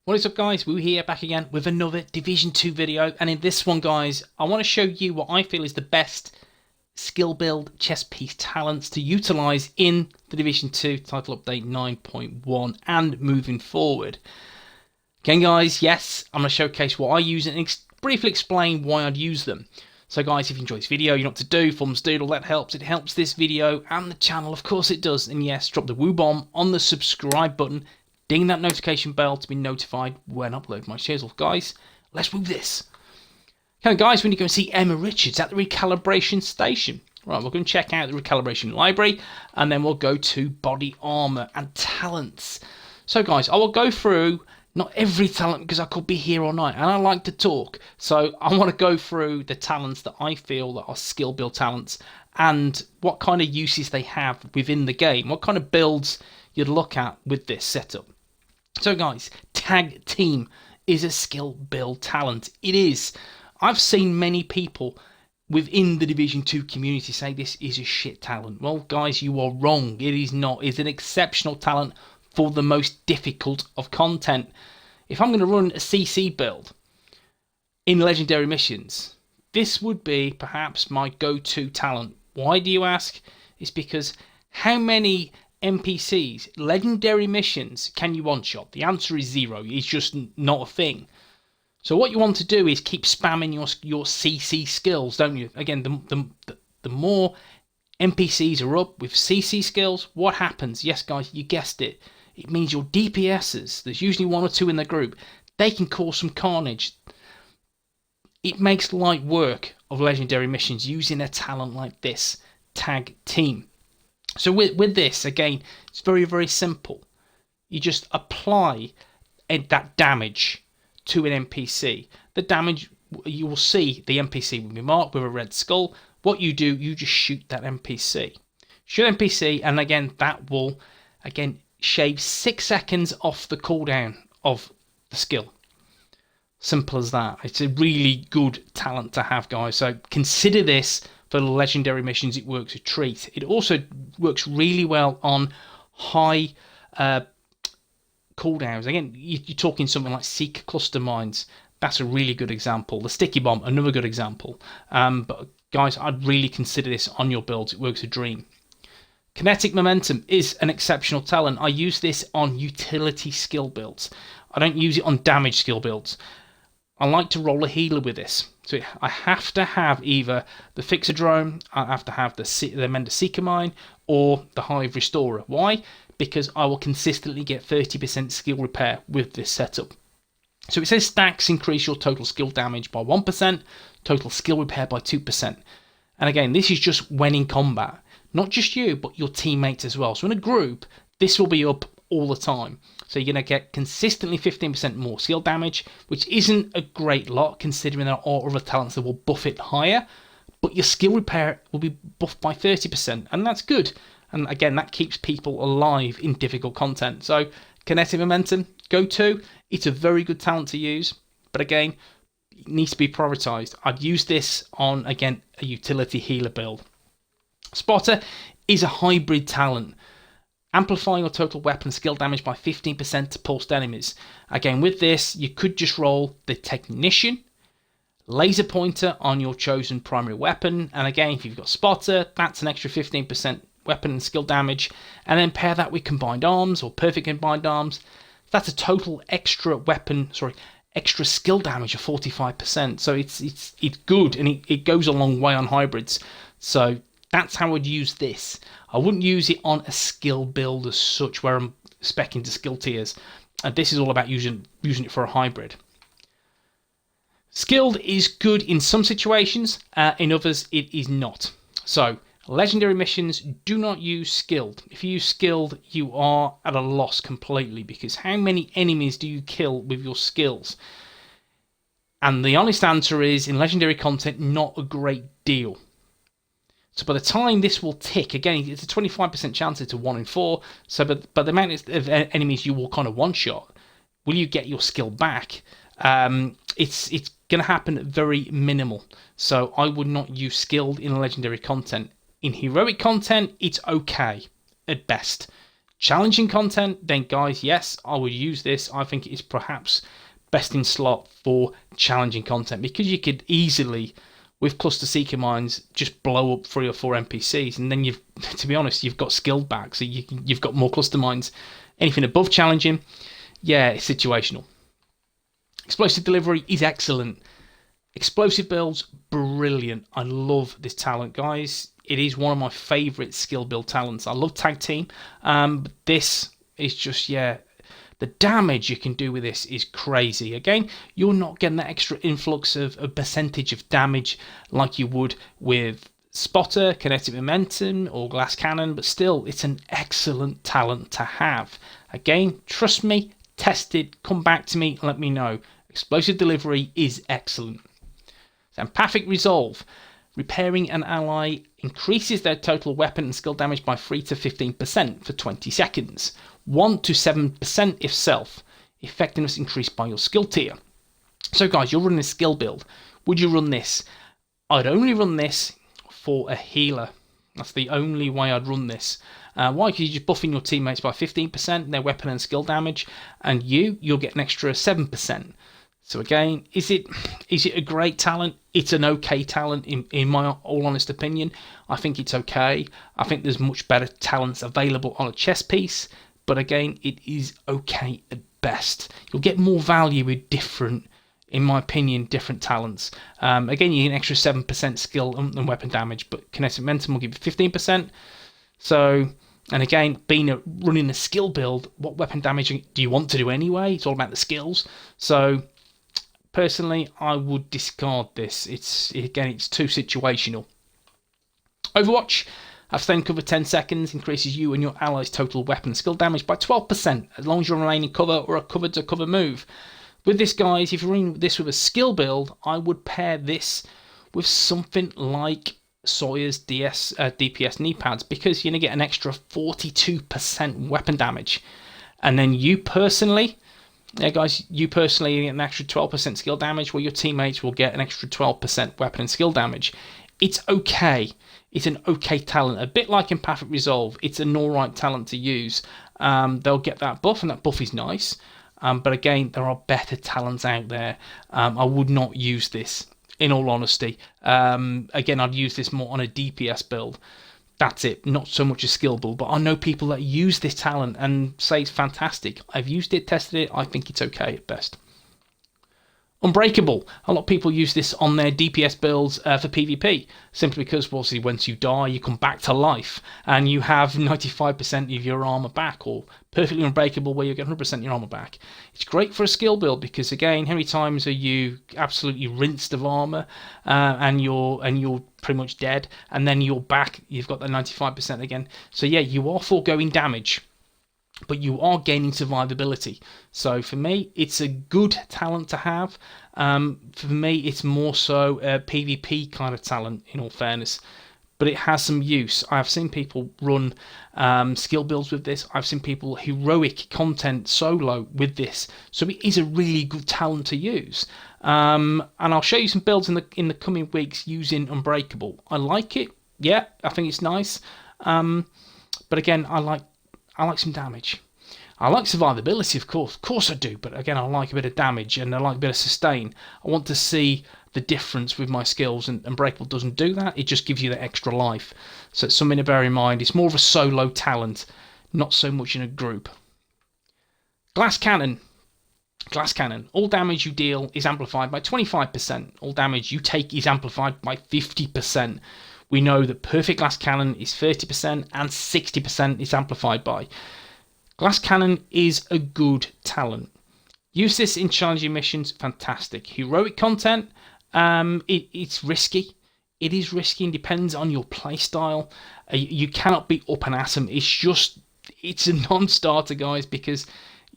What is up guys, WOOO here back again with another Division 2 video, and in this one guys, I want to show you what I feel is the best skill build chess piece talents to utilise in the Division 2 title update 9.1 and moving forward. Again guys, yes, I'm going to showcase what I use and briefly explain why I'd use them. So guys, if you enjoy this video, you know what to do, thumbs doodle, that helps. It helps this video and the channel, of course it does. And yes, drop the WOOO bomb on the subscribe button. Ding that notification bell to be notified when I upload my shares. Well, guys, let's move this. Okay, guys, we're going to go and see Emma Richards at the recalibration station. Right, we're going to check out the recalibration library, and then we'll go to body armor and talents. So, guys, I will go through not every talent because I could be here all night, and I like to talk. So, I want to go through the talents that I feel that are skill build talents and what kind of uses they have within the game, what kind of builds you'd look at with this setup. So guys, tag team is a skill build talent. It is. I've seen many people within the Division 2 community say this is a shit talent. Well guys, you are wrong. It is not. It's an exceptional talent for the most difficult of content. If I'm going to run a CC build in legendary missions, this would be perhaps my go-to talent. Why do you ask? It's because how many NPCs, legendary missions, can you one-shot? The answer is 0. It's just not a thing. So what you want to do is keep spamming your CC skills, don't you? Again, the more NPCs are up with CC skills, what happens? Yes, guys, you guessed it. It means your DPSs, there's usually 1 or 2 in the group, they can cause some carnage. It makes light work of legendary missions using a talent like this, tag team. So with this, again, it's very, very simple. You just apply that damage to an NPC. The damage, you will see the NPC will be marked with a red skull. What you do, you just shoot that NPC. Shoot NPC, and again, that will, again, shave 6 seconds off the cooldown of the skill. Simple as that. It's a really good talent to have, guys. So consider this. For legendary missions, it works a treat. It also works really well on high cooldowns. Again, you're talking something like Seek Cluster Mines. That's a really good example. The Sticky Bomb, another good example. But guys, I'd really consider this on your builds. It works a dream. Kinetic Momentum is an exceptional talent. I use this on utility skill builds. I don't use it on damage skill builds. I like to roll a healer with this. So I have to have either the Fixer Drone, I have to have the Mender Seeker Mine, or the Hive Restorer. Why? Because I will consistently get 30% skill repair with this setup. So it says stacks increase your total skill damage by 1%, total skill repair by 2%. And again, this is just when in combat. Not just you, but your teammates as well. So in a group, this will be up all the time. So you're going to get consistently 15% more skill damage, which isn't a great lot considering there are other talents that will buff it higher, but your skill repair will be buffed by 30%, and that's good. And again, that keeps people alive in difficult content. So Kinetic Momentum, go to. It's a very good talent to use, but again, it needs to be prioritized. I'd use this on, again, a utility healer build. Spotter is a hybrid talent. Amplify your total weapon skill damage by 15% to pulsed enemies. Again, with this, you could just roll the Technician, Laser Pointer on your chosen primary weapon. And again, if you've got Spotter, that's an extra 15% weapon and skill damage. And then pair that with Combined Arms or Perfect Combined Arms. That's a total extra extra skill damage of 45%. So it's good, and it goes a long way on hybrids. So that's how I'd use this. I wouldn't use it on a skill build as such where I'm speccing to skill tiers. And this is all about using it for a hybrid. Skilled is good in some situations, in others it is not. So legendary missions do not use skilled. If you use skilled, you are at a loss completely, because how many enemies do you kill with your skills? And the honest answer is, in legendary content, not a great deal. So by the time this will tick, again, it's a 25% chance it's a 1 in 4. So but the amount of enemies you will kind of one-shot, will you get your skill back? It's going to happen very minimal. So I would not use skilled in legendary content. In heroic content, it's okay at best. challenging content, then guys, yes, I would use this. I think it is perhaps best in slot for challenging content, because you could easily, with cluster seeker mines, just blow up 3 or 4 NPCs, and then to be honest, you've got skilled back, so you've got more cluster mines. Anything above challenging, yeah, it's situational. Explosive delivery is excellent. Explosive builds, brilliant. I love this talent, guys. It is one of my favourite skill build talents. I love tag team, but this is just, yeah, the damage you can do with this is crazy. Again, you're not getting that extra influx of a percentage of damage like you would with Spotter, Kinetic Momentum, or Glass Cannon, but still, it's an excellent talent to have. Again, trust me, test it, come back to me, let me know. Explosive delivery is excellent. Empathic Resolve. Repairing an ally increases their total weapon and skill damage by 3 to 15% for 20 seconds. 1 to 7% if self. Effectiveness increased by your skill tier. So guys, you're running a skill build. Would you run this? I'd only run this for a healer. That's the only way I'd run this. Why? Because you're just buffing your teammates by 15%, their weapon and skill damage, and you'll get an extra 7%. So again, is it a great talent? It's an okay talent in my all honest opinion. I think it's okay. I think there's much better talents available on a chess piece, but again, it is okay at best. You'll get more value with different, in my opinion, different talents. Again, you get an extra 7% skill and weapon damage, but Kinetic Momentum will give you 15%. So, and again, running a skill build, what weapon damage do you want to do anyway? It's all about the skills. So, personally, I would discard this. It's too situational. Overwatch. Have staying cover 10 seconds, increases you and your allies' total weapon and skill damage by 12%, as long as you're remaining cover or a cover-to-cover move. With this, guys, if you're running this with a skill build, I would pair this with something like Sawyer's DPS knee pads, because you're going to get an extra 42% weapon damage. And then you personally, yeah, guys, you personally get an extra 12% skill damage, while your teammates will get an extra 12% weapon and skill damage. It's okay. It's an okay talent. A bit like Empathic Resolve, it's an alright talent to use. They'll get that buff, and that buff is nice. But again, there are better talents out there. I would not use this, in all honesty. Again, I'd use this more on a DPS build. That's it, not so much a skill build, but I know people that use this talent and say it's fantastic. I've used it, tested it, I think it's okay at best. Unbreakable. A lot of people use this on their DPS builds for PvP, simply because, well, obviously, once you die, you come back to life, and you have 95% of your armor back, or perfectly unbreakable, where you get 100% of your armor back. It's great for a skill build, because again, how many times are you absolutely rinsed of armor, and you're pretty much dead, and then you're back, you've got that 95% again. So yeah, you are foregoing damage, but you are gaining survivability. So for me, it's a good talent to have. For me, it's more so a PvP kind of talent, in all fairness. But it has some use. I've seen people run skill builds with this. I've seen people heroic content solo with this. So it is a really good talent to use. And I'll show you some builds in the coming weeks using Unbreakable. I like it. Yeah, I think it's nice. But again, I like some damage. I like survivability, of course I do, but again, I like a bit of damage, and I like a bit of sustain. I want to see the difference with my skills, and Unbreakable doesn't do that. It just gives you that extra life. So it's something to bear in mind. It's more of a solo talent, not so much in a group. Glass Cannon. Glass Cannon. All damage you deal is amplified by 25%. All damage you take is amplified by 50%. We know that Perfect Glass Cannon is 30% and 60% is amplified by. Glass Cannon is a good talent. Use this in challenging missions, fantastic. Heroic content, it's risky. It is risky and depends on your playstyle. You cannot be up and at 'em. It's a non-starter, guys, because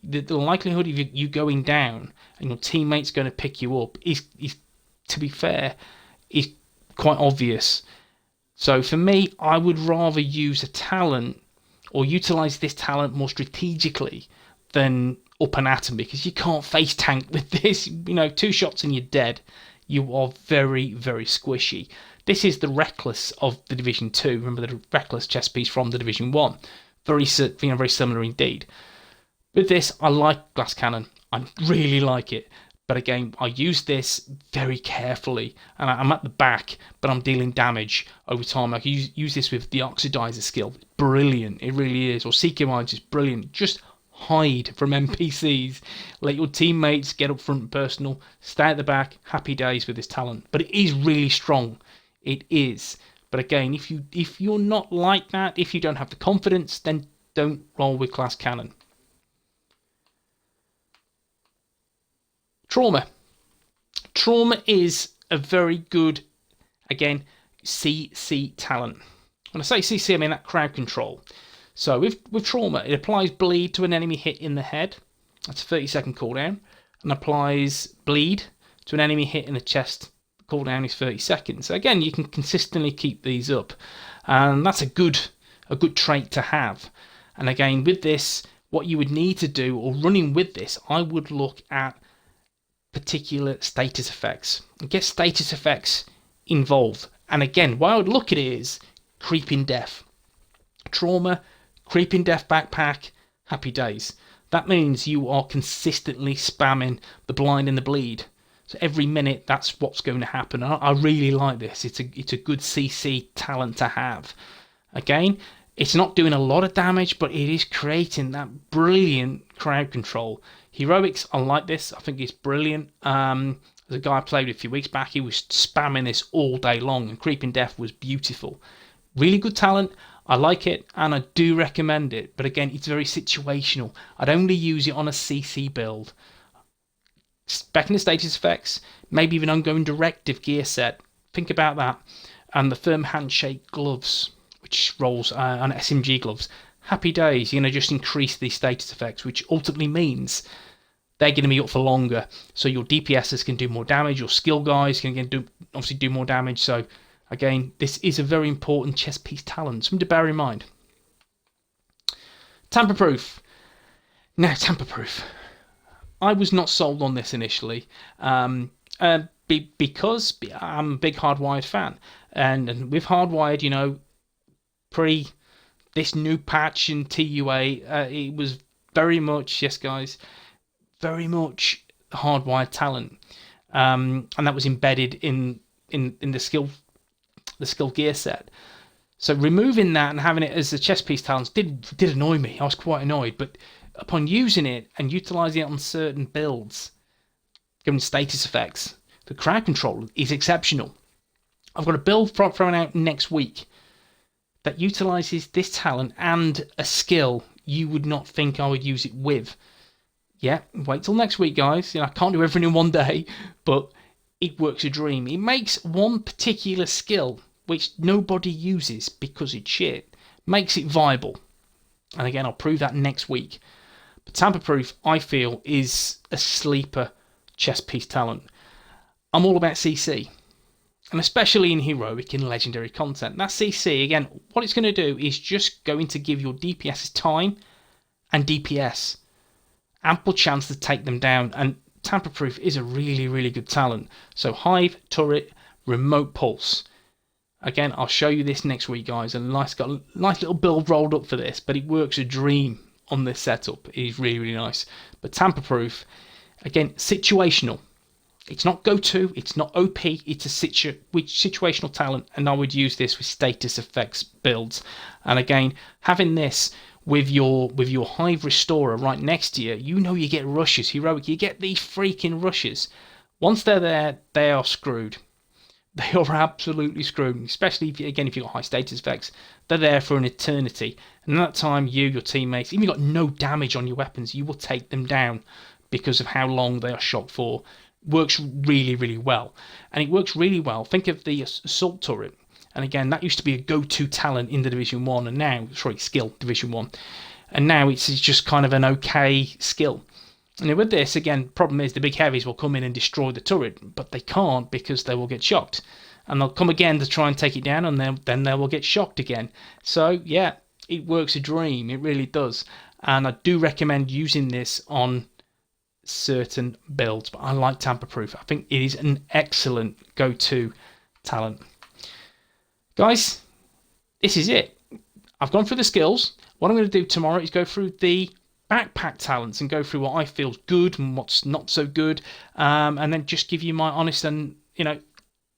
the likelihood of you going down and your teammate's going to pick you up is, to be fair, is quite obvious. So for me, I would rather use a talent or utilize this talent more strategically than up and at 'em, because you can't face tank with this. 2 shots and you're dead. You are very, very squishy. This is the Reckless of the Division 2. Remember the Reckless chess piece from the Division 1. very similar indeed. With this, I like glass cannon. I really like it. But again, I use this very carefully, and I'm at the back, but I'm dealing damage over time. I can use this with the Oxidiser skill. Brilliant, it really is. Or Seeker Minds is brilliant. Just hide from NPCs. Let your teammates get up front and personal. Stay at the back. Happy days with this talent. But it is really strong. It is. But again, if you're not like that, if you don't have the confidence, then don't roll with glass cannon. Trauma. Trauma is a very good, again, CC talent. When I say CC, I mean that crowd control. So with Trauma, it applies bleed to an enemy hit in the head. That's a 30-second cooldown. And applies bleed to an enemy hit in the chest. The cooldown is 30 seconds. So again, you can consistently keep these up. And that's a good trait to have. And again, with this, what you would need to do, or running with this, I would look at particular status effects and get status effects involved. And again, what I would look at it is creeping death. Trauma, creeping death backpack, happy days. That means you are consistently spamming the blind and the bleed. So every minute, that's what's going to happen. I really like this. It's a good CC talent to have. Again, it's not doing a lot of damage, but it is creating that brilliant crowd control. Heroics, I like this. I think it's brilliant. There's a guy I played with a few weeks back. He was spamming this all day long, and Creeping Death was beautiful. Really good talent. I like it, and I do recommend it. But again, it's very situational. I'd only use it on a CC build. Back in the status effects, maybe even ongoing directive gear set. Think about that. And the firm handshake gloves, which rolls on SMG gloves. Happy days. You're going to just increase these status effects, which ultimately means they're going to be up for longer. So your DPSs can do more damage. Your skill guys can obviously do more damage. So again, this is a very important chess piece talent. Something to bear in mind. Tamper proof. Now, tamper proof. I was not sold on this initially because I'm a big Hardwired fan. And with Hardwired, you know, pre this new patch in TUA, it was very much, yes guys, very much Hardwired talent. And that was embedded in the skill gear set. So removing that and having it as a chess piece talent did annoy me. I was quite annoyed, but upon using it and utilizing it on certain builds, given status effects, the crowd control is exceptional. I've got a build thrown out next week that utilizes this talent and a skill you would not think I would use it with. Yeah, wait till next week, guys. You know, I can't do everything in one day, but it works a dream. It makes one particular skill, which nobody uses because it's shit, makes it viable. And again, I'll prove that next week. But tamper proof, I feel, is a sleeper chess piece talent. I'm all about CC. And especially in heroic and legendary content. That CC, again, what it's going to do is just going to give your DPS time and DPS. Ample chance to take them down. And tamper proof is a really, really good talent. So hive, turret, remote pulse. Again, I'll show you this next week, guys. And got a nice little build rolled up for this. But it works a dream on this setup. It is really, really nice. But tamper proof, again, situational. It's not go-to, it's not OP, it's a situational talent, and I would use this with status effects builds. And again, having this with your Hive Restorer right next to you, you know you get rushes, heroic, you get these freaking rushes. Once they're there, they are screwed. They are absolutely screwed, especially if you've got high status effects. They're there for an eternity. And at that time, you, your teammates, even if you've got no damage on your weapons, you will take them down because of how long they are shot for. Works really, really well. And it works really well. Think of the assault turret. And again, that used to be a go-to talent in the Division 1, and now, skill, Division 1. And now it's just kind of an okay skill. And with this, again, problem is the big heavies will come in and destroy the turret, but they can't because they will get shocked. And they'll come again to try and take it down, and then they will get shocked again. So, yeah, it works a dream. It really does. And I do recommend using this on certain builds, but I like tamper proof. I think it is an excellent go-to talent. Guys, this is it. I've gone through the skills. What I'm going to do tomorrow is go through the backpack talents and go through what I feel is good and what's not so good, and then just give you my honest and, you know,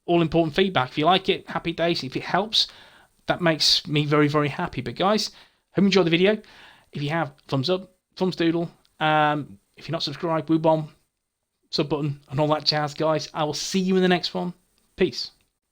all important feedback. If you like it, happy days. If it helps, that makes me very, very happy. But guys, hope you enjoyed the video. If you have, thumbs up, thumbs doodle. If you're not subscribed, woo bomb, sub button, and all that jazz, guys. I will see you in the next one. Peace.